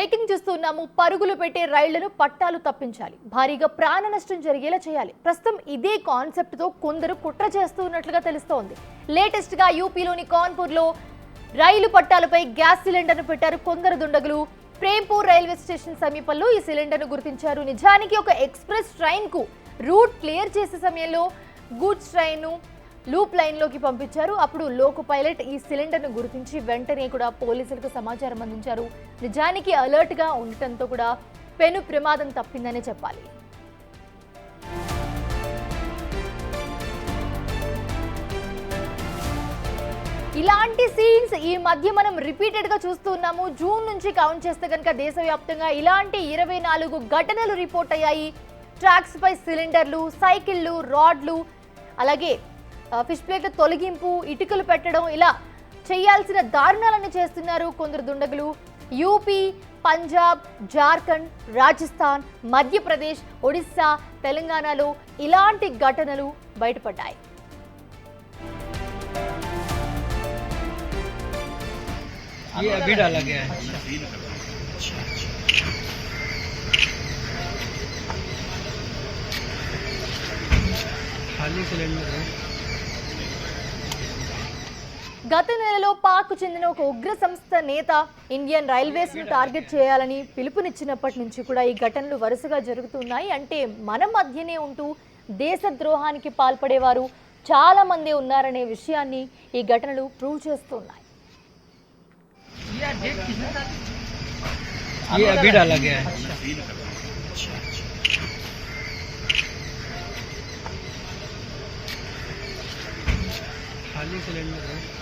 Breaking చూస్తున్నాము. పరుగులు పెట్టే రైళ్లను పట్టాలు తప్పించాలి, భారీగా ప్రాణ నష్టం జరిగేలా చేయాలి. ప్రస్తుతం ఇదే కాన్సెప్ట్ తో కొందరు కుట్ర చేస్తున్నట్లుగా తెలుస్తోంది. లేటెస్ట్ గా యూపీలోని కాన్పూర్ లో రైలు పట్టాలపై గ్యాస్ సిలిండర్ను పెట్టారు కొందరు దుండగులు. ప్రేంపూర్ రైల్వే స్టేషన్ సమీపంలో ఈ సిలిండర్ను గుర్తించారు. నిజానికి ఒక ఎక్స్ప్రెస్ ట్రైన్ కు రూట్ క్లియర్ చేసే సమయంలో గూడ్స్ ట్రైన్ ను లూప్ లైన్ లోకి పంపించారు. అప్పుడు లోకో పైలట్ ఈ సిలిండర్ ను గుర్తించి వెంటనే కూడా పోలీసులకు సమాచారం అందించారు. నిజానికి అలర్ట్ గా ఉండటంతో కూడా పెను ప్రమాదం తప్పిందనే చెప్పాలి. ఇలాంటి సీన్స్ ఈ మధ్య మనం రిపీటెడ్ గా చూస్తున్నాము. జూన్ నుంచి కౌంట్ చేస్తే కనుక దేశవ్యాప్తంగా ఇలాంటి 24 ఘటనలు రిపోర్ట్ అయ్యాయి. ట్రాక్స్ పై సిలిండర్లు, సైకిళ్లు, రాడ్లు, అలాగే ఫిష్ ప్లేట్ల తొలగింపు, ఇటుకలు పెట్టడం, ఇలా చేయాల్సిన దారుణాలన్నీ చేస్తున్నారు కొందరు దుండగులు. యూపీ, పంజాబ్, జార్ఖండ్, రాజస్థాన్, మధ్యప్రదేశ్, ఒడిస్సా, తెలంగాణలో ఇలాంటి ఘటనలు బయటపడ్డాయి. ये अभी डाला गया है। खाली सिलेंडर है। గత నెలలో పాక్ చెందిన ఒక ఉగ్ర సంస్థ నేత ఇండియన్ రైల్వేస్ ను టార్గెట్ చేయాలని పిలుపునిచ్చినప్పటి నుంచి కూడా ఈ ఘటనలు వరుసగా జరుగుతున్నాయి. అంటే మన మధ్యనే ఉంటూ దేశద్రోహానికి పాల్పడేవారు చాలా మంది ఉన్నారనే విషయాన్ని ఈ ఘటనలు ప్రూవ్ చేస్తున్నాయి. ये अभी डाला गया है। खाली सिलेंडर है।